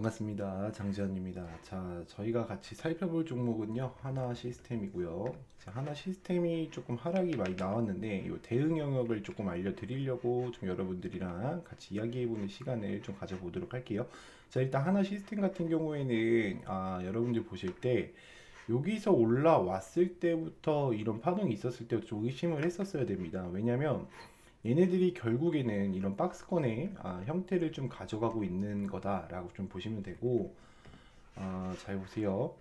반갑습니다. 장지현입니다. 자, 저희가 같이 살펴볼 종목은요, 하나 시스템이고요. 자, 하나 시스템이 조금 하락이 많이 나왔는데, 이 대응 영역을 조금 알려드리려고 좀 여러분들이랑 같이 이야기해보는 시간을 좀 가져보도록 할게요. 자, 일단 하나 시스템 같은 경우에는, 여러분들 보실 때, 여기서 올라왔을 때부터 이런 파동이 있었을 때 좀 의심을 했었어야 됩니다. 왜냐면, 얘네들이 결국에는 이런 박스권의 형태를 좀 가져가고 있는 거다라고 좀 보시면 되고, 잘 보세요.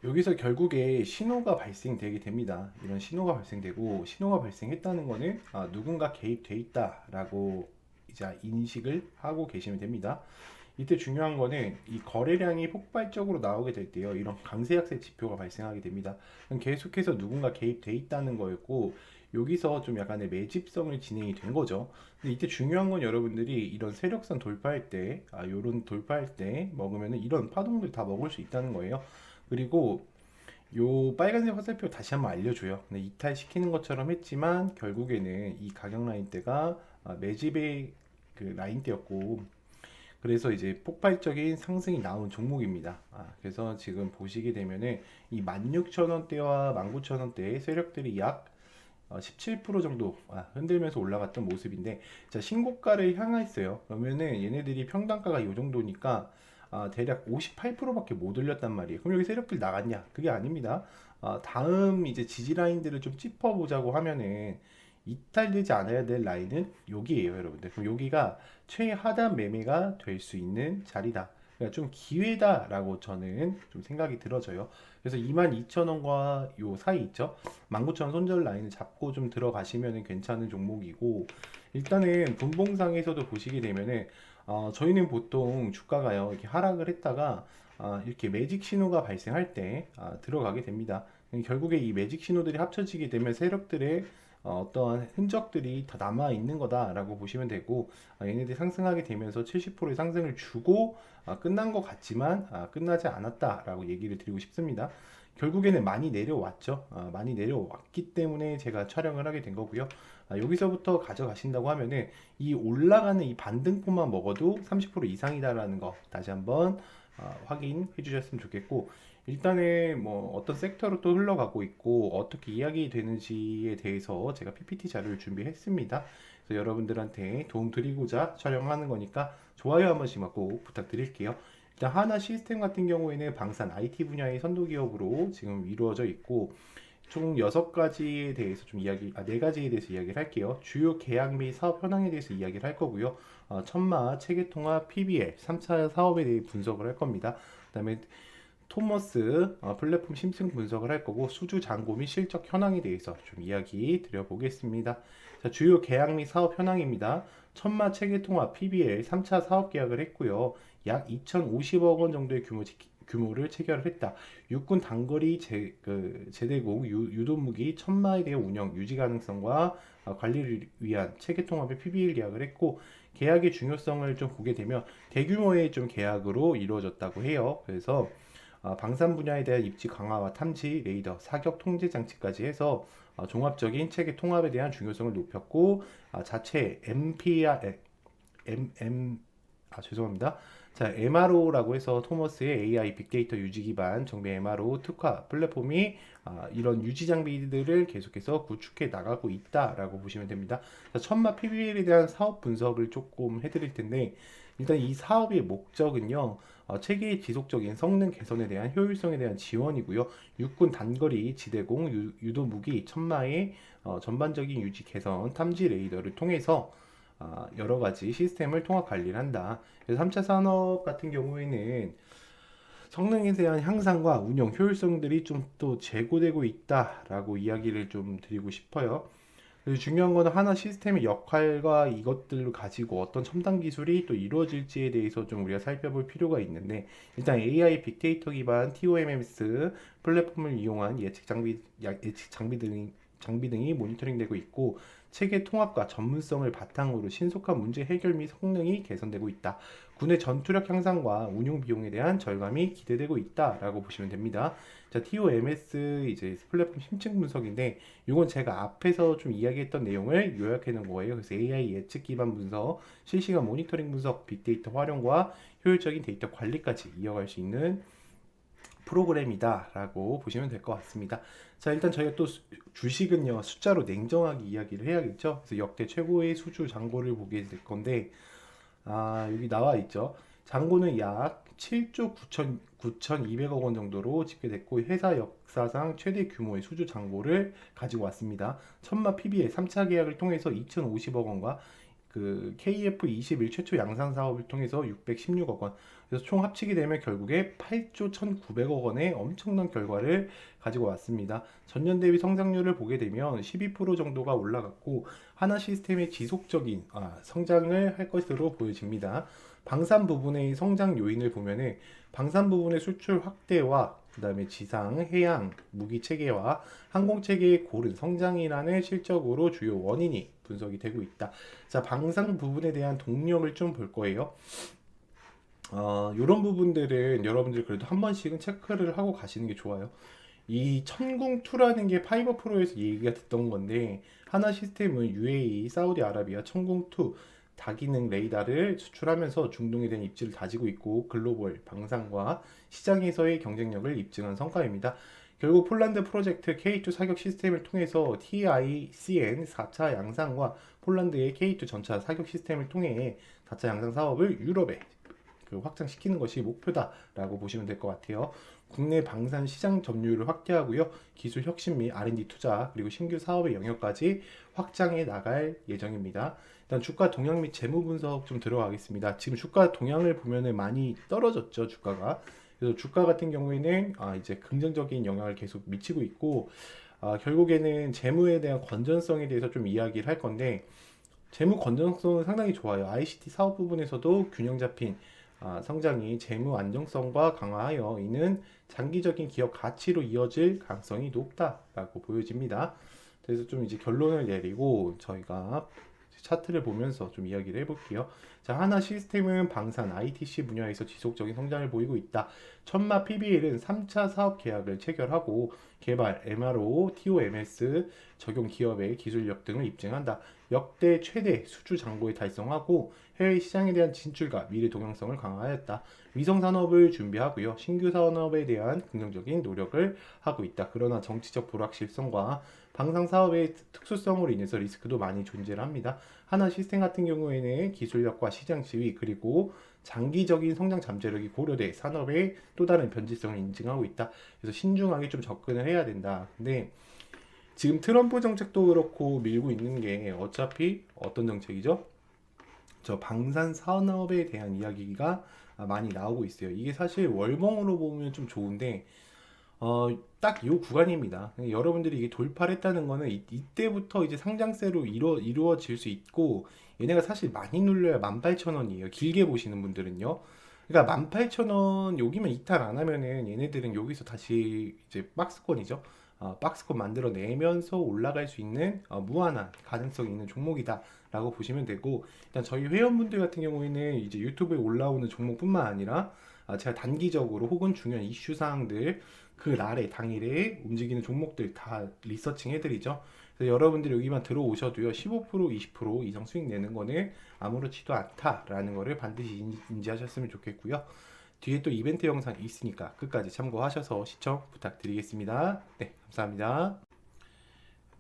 여기서 결국에 신호가 발생되게 됩니다. 이런 신호가 발생되고, 신호가 발생했다는 거는 누군가 개입돼 있다라고 이제 인식을 하고 계시면 됩니다. 이때 중요한 거는 이 거래량이 폭발적으로 나오게 될 때요, 이런 강세약세 지표가 발생하게 됩니다. 그럼 계속해서 누군가 개입돼 있다는 거였고, 여기서 좀 약간의 매집성을 진행이 된 거죠. 근데 이때 중요한 건 여러분들이 이런 세력선 돌파할 때, 요런 돌파할 때 먹으면은 이런 파동들 다 먹을 수 있다는 거예요. 그리고 요 빨간색 화살표 다시 한번 알려줘요. 근데 이탈시키는 것처럼 했지만 결국에는 이 가격 라인대가 매집의 그 라인대였고, 그래서 이제 폭발적인 상승이 나온 종목입니다. 그래서 지금 보시게 되면은 이 16,000원대와 19,000원대의 세력들이 약 17% 정도 흔들면서 올라갔던 모습인데, 자, 신고가를 향했어요. 그러면은 얘네들이 평단가가 이 정도니까 대략 58%밖에 못 올렸단 말이에요. 그럼 여기 세력들 나갔냐? 그게 아닙니다. 다음 이제 지지 라인들을 좀 짚어보자고 하면은 이탈되지 않아야 될 라인은 여기에요, 여러분들. 그럼 여기가 최하단 매매가 될 수 있는 자리다. 그러니까 좀 기회다라고 저는 좀 생각이 들어져요. 그래서 22,000원과 요 사이 있죠? 19,000원 손절 라인을 잡고 좀 들어가시면 괜찮은 종목이고, 일단은 분봉상에서도 보시게 되면은 저희는 보통 주가가요 이렇게 하락을 했다가 이렇게 매직 신호가 발생할 때 들어가게 됩니다. 결국에 이 매직 신호들이 합쳐지게 되면 세력들의 어떠한 흔적들이 다 남아 있는 거다라고 보시면 되고, 얘네들이 상승하게 되면서 70%의 상승을 주고 끝난 것 같지만 끝나지 않았다라고 얘기를 드리고 싶습니다. 결국에는 많이 내려왔죠. 많이 내려왔기 때문에 제가 촬영을 하게 된 거고요. 여기서부터 가져가신다고 하면은 이 올라가는 이 반등포만 먹어도 30% 이상이다라는 거 다시 한번 확인해 주셨으면 좋겠고, 일단은 뭐 어떤 섹터로 또 흘러가고 있고 어떻게 이야기 되는지에 대해서 제가 PPT 자료를 준비했습니다. 그래서 여러분들한테 도움 드리고자 촬영하는 거니까 좋아요 한 번씩만 꼭 부탁드릴게요. 일단 하나 시스템 같은 경우에는 방산 IT 분야의 선도 기업으로 지금 이루어져 있고, 총 6가지에 대해서 좀 네 가지에 대해서 이야기를 할게요. 주요 계약 및 사업 현황에 대해서 이야기를 할 거고요. 천마, 체계통합, PBL, 3차 사업에 대해 분석을 할 겁니다. 그다음에 토머스 플랫폼 심층 분석을 할 거고, 수주 잔고 및 실적 현황에 대해서 좀 이야기 드려보겠습니다. 자, 주요 계약 및 사업 현황입니다. 천마 체계통합 PBL 3차 사업 계약을 했고요. 약 2,050억 원 정도의 규모를 체결을 했다. 육군 단거리 제대공 유도무기 천마에 대한 운영 유지 가능성과 관리를 위한 체계통합의 PBL 계약을 했고, 계약의 중요성을 좀 보게 되면 대규모의 좀 계약으로 이루어졌다고 해요. 그래서 방산 분야에 대한 입지 강화와 탐지, 레이더, 사격 통제 장치까지 해서 종합적인 체계 통합에 대한 중요성을 높였고, 자체 MPR, 죄송합니다. 자, MRO라고 해서 토머스의 AI 빅데이터 유지 기반 정비 MRO 특화 플랫폼이 이런 유지 장비들을 계속해서 구축해 나가고 있다라고 보시면 됩니다. 자, 천마 PBL에 대한 사업 분석을 조금 해드릴 텐데, 일단 이 사업의 목적은요, 체계의 지속적인 성능 개선에 대한 효율성에 대한 지원이고요. 육군 단거리 지대공 유도 무기 천마의 전반적인 유지 개선 탐지 레이더를 통해서 여러 가지 시스템을 통합 관리를 한다. 그래서 3차 산업 같은 경우에는 성능에 대한 향상과 운영 효율성들이 좀 또 제고되고 있다라고 이야기를 좀 드리고 싶어요. 그리고 중요한 거는 하나 시스템의 역할과 이것들을 가지고 어떤 첨단 기술이 또 이루어질지에 대해서 좀 우리가 살펴볼 필요가 있는데, 일단 AI 빅데이터 기반 TOMS 플랫폼을 이용한 예측 장비 등이 모니터링되고 있고, 체계 통합과 전문성을 바탕으로 신속한 문제 해결 및 성능이 개선되고 있다. 군의 전투력 향상과 운용 비용에 대한 절감이 기대되고 있다라고 보시면 됩니다. 자, TOMS 이제 플랫폼 심층 분석인데 이건 제가 앞에서 좀 이야기했던 내용을 요약해 놓은 거예요. 그래서 AI 예측 기반 분석, 실시간 모니터링 분석, 빅데이터 활용과 효율적인 데이터 관리까지 이어갈 수 있는 프로그램이다 라고 보시면 될 것 같습니다. 자, 일단 저희가 또 주식은요 숫자로 냉정하게 이야기를 해야겠죠. 그래서 역대 최고의 수주 잔고를 보게 될 건데, 여기 나와 있죠. 잔고는 약 7조 9,200억 원 정도로 집계됐고, 회사 역사상 최대 규모의 수주 잔고를 가지고 왔습니다. 천마 PB의 3차 계약을 통해서 2,050억 원과 그 KF21 최초 양산 사업을 통해서 616억 원. 그래서 총 합치게 되면 결국에 8조 1,900억 원의 엄청난 결과를 가지고 왔습니다. 전년 대비 성장률을 보게 되면 12% 정도가 올라갔고 하나 시스템의 지속적인 성장을 할 것으로 보여집니다. 방산 부분의 성장 요인을 보면은 방산 부분의 수출 확대와 그 다음에 지상, 해양, 무기 체계와 항공 체계의 고른 성장이라는 실적으로 주요 원인이 분석이 되고 있다. 자, 방산 부분에 대한 동력을 좀 볼 거예요. 이런 부분들은 여러분들 그래도 한 번씩은 체크를 하고 가시는 게 좋아요. 이 천궁2라는 게 파이버 프로에서 얘기가 됐던 건데, 하나 시스템은 UAE, 사우디아라비아 천궁2 다기능 레이더를 수출하면서 중동에 대한 입지를 다지고 있고 글로벌 방산과 시장에서의 경쟁력을 입증한 성과입니다. 결국 폴란드 프로젝트 K2 사격 시스템을 통해서 TICN 4차 양산과 폴란드의 K2 전차 사격 시스템을 통해 4차 양산 사업을 유럽에 확장시키는 것이 목표다라고 보시면 될 것 같아요. 국내 방산 시장 점유율을 확대하고요. 기술 혁신 및 R&D 투자 그리고 신규 사업의 영역까지 확장해 나갈 예정입니다. 일단 주가 동향 및 재무 분석 좀 들어가겠습니다. 지금 주가 동향을 보면은 많이 떨어졌죠, 주가가. 그래서 주가 같은 경우에는 이제 긍정적인 영향을 계속 미치고 있고, 결국에는 재무에 대한 건전성에 대해서 좀 이야기를 할 건데, 재무 건전성은 상당히 좋아요. ICT 사업 부분에서도 균형 잡힌 성장이 재무 안정성과 강화하여 이는 장기적인 기업 가치로 이어질 가능성이 높다라고 보여집니다. 그래서 좀 이제 결론을 내리고 저희가 차트를 보면서 좀 이야기를 해볼게요. 자, 하나 시스템은 방산 ITC 분야에서 지속적인 성장을 보이고 있다. 천마 PBL은 3차 사업 계약을 체결하고 개발, MRO, TOMS 적용 기업의 기술력 등을 입증한다. 역대 최대 수주 잔고에 달성하고 해외 시장에 대한 진출과 미래 동향성을 강화하였다. 위성 산업을 준비하고요. 신규 산업에 대한 긍정적인 노력을 하고 있다. 그러나 정치적 불확실성과 방산 사업의 특수성으로 인해서 리스크도 많이 존재합니다. 하나 시스템 같은 경우에는 기술력과 시장 지위 그리고 장기적인 성장 잠재력이 고려돼 산업의 또 다른 변질성을 인증하고 있다. 그래서 신중하게 좀 접근을 해야 된다. 근데 지금 트럼프 정책도 그렇고 밀고 있는 게 어차피 어떤 정책이죠? 저 방산 산업에 대한 이야기가 많이 나오고 있어요. 이게 사실 월봉으로 보면 좀 좋은데 딱 이 구간입니다. 여러분들이 이게 돌파를 했다는 거는 이때부터 이제 상장세로 이루어질 수 있고, 얘네가 사실 많이 눌려야 18,000원이에요. 길게 보시는 분들은요. 그러니까 18,000원 여기만 이탈 안 하면은 얘네들은 여기서 다시 이제 박스권이죠. 박스권 만들어내면서 올라갈 수 있는 무한한 가능성이 있는 종목이다라고 보시면 되고, 일단 저희 회원분들 같은 경우에는 이제 유튜브에 올라오는 종목뿐만 아니라 제가 단기적으로 혹은 중요한 이슈 사항들 그 날에 당일에 움직이는 종목들 다 리서칭 해드리죠. 그래서 여러분들이 여기만 들어오셔도요 15% 20% 이상 수익 내는 거는 아무렇지도 않다라는 거를 반드시 인지하셨으면 좋겠고요. 뒤에 또 이벤트 영상 있으니까 끝까지 참고하셔서 시청 부탁드리겠습니다. 네, 감사합니다.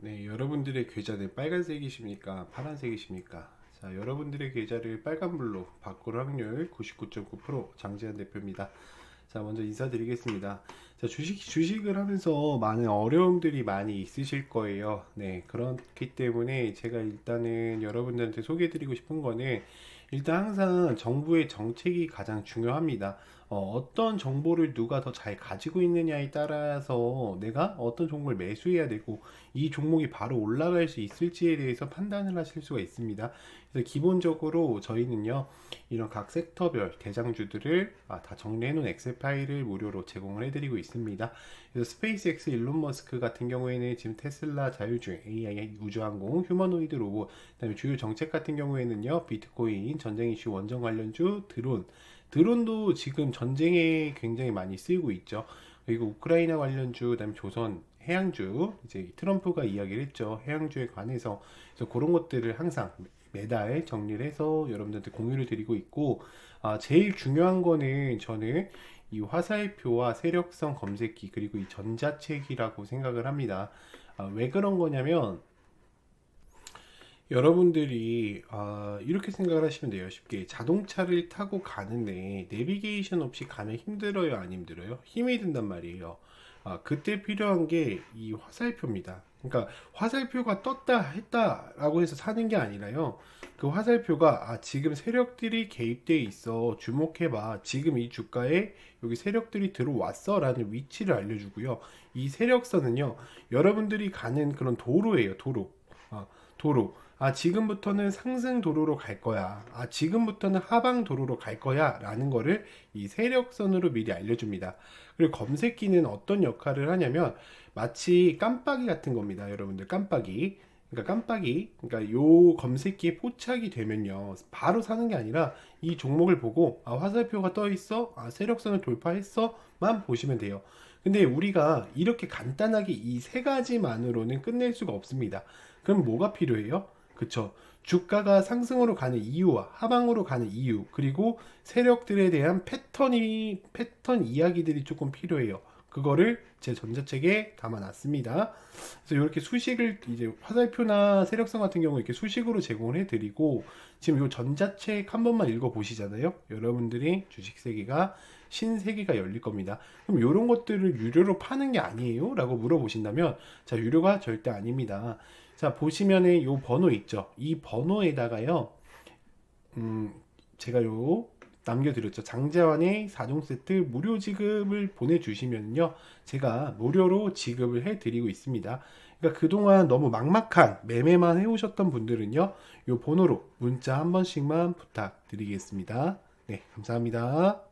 네, 여러분들의 계좌는 빨간색이십니까? 파란색이십니까? 자, 여러분들의 계좌를 빨간불로 바꿀 확률 99.9% 장지현 대표입니다. 자, 먼저 인사드리겠습니다. 자, 주식을 하면서 많은 어려움들이 많이 있으실 거예요. 네, 그렇기 때문에 제가 일단은 여러분들한테 소개해드리고 싶은 거는 일단 항상 정부의 정책이 가장 중요합니다. 어떤 정보를 누가 더 잘 가지고 있느냐에 따라서 내가 어떤 종목을 매수해야 되고 이 종목이 바로 올라갈 수 있을지에 대해서 판단을 하실 수가 있습니다. 그래서 기본적으로 저희는요, 이런 각 섹터별 대장주들을 다 정리해 놓은 엑셀 파일을 무료로 제공을 해드리고 있습니다. 그래서 스페이스X 일론 머스크 같은 경우에는 지금 테슬라, 자율주행, AI, 우주항공, 휴머노이드 로봇, 그다음에 주요 정책 같은 경우에는요, 비트코인, 전쟁 이슈, 원전 관련주, 드론도 지금 전쟁에 굉장히 많이 쓰이고 있죠. 그리고 우크라이나 관련주, 그다음에 조선 해양주, 이제 트럼프가 이야기를 했죠. 해양주에 관해서. 그래서 그런 것들을 항상 매달 정리를 해서 여러분들한테 공유를 드리고 있고, 제일 중요한 거는 저는 이 화살표와 세력성 검색기 그리고 이 전자책이라고 생각을 합니다. 왜 그런 거냐면 여러분들이 이렇게 생각을 하시면 돼요. 쉽게 자동차를 타고 가는데 내비게이션 없이 가면 힘들어요, 안 힘들어요? 힘이 든단 말이에요. 그때 필요한 게 이 화살표입니다. 그러니까 화살표가 떴다 했다라고 해서 사는 게 아니라요. 그 화살표가 지금 세력들이 개입돼 있어, 주목해봐, 지금 이 주가에 여기 세력들이 들어왔어라는 위치를 알려주고요. 이 세력선은요, 여러분들이 가는 그런 도로예요. 도로. 지금부터는 상승 도로로 갈 거야. 지금부터는 하방 도로로 갈 거야. 라는 거를 이 세력선으로 미리 알려줍니다. 그리고 검색기는 어떤 역할을 하냐면 마치 깜빡이 같은 겁니다. 여러분들, 깜빡이. 그러니까 요 검색기에 포착이 되면요, 바로 사는 게 아니라 이 종목을 보고 화살표가 떠 있어, 세력선을 돌파했어만 보시면 돼요. 근데 우리가 이렇게 간단하게 이 세 가지만으로는 끝낼 수가 없습니다. 그럼 뭐가 필요해요? 그쵸? 주가가 상승으로 가는 이유와 하방으로 가는 이유, 그리고 세력들에 대한 패턴 이야기들이 조금 필요해요. 그거를 제 전자책에 담아놨습니다. 그래서 이렇게 수식을 이제 화살표나 세력성 같은 경우 이렇게 수식으로 제공을 해드리고, 지금 이 전자책 한 번만 읽어보시잖아요. 여러분들이 주식 세계가 신세계가 열릴 겁니다. 그럼 이런 것들을 유료로 파는 게 아니에요? 라고 물어보신다면, 자, 유료가 절대 아닙니다. 자, 보시면은 이 번호 있죠? 이 번호에다가요, 제가 남겨드렸죠. 장자환의 4종 세트 무료 지급을 보내주시면요, 제가 무료로 지급을 해드리고 있습니다. 그러니까 그동안 너무 막막한 매매만 해오셨던 분들은요, 이 번호로 문자 한 번씩만 부탁드리겠습니다. 네, 감사합니다.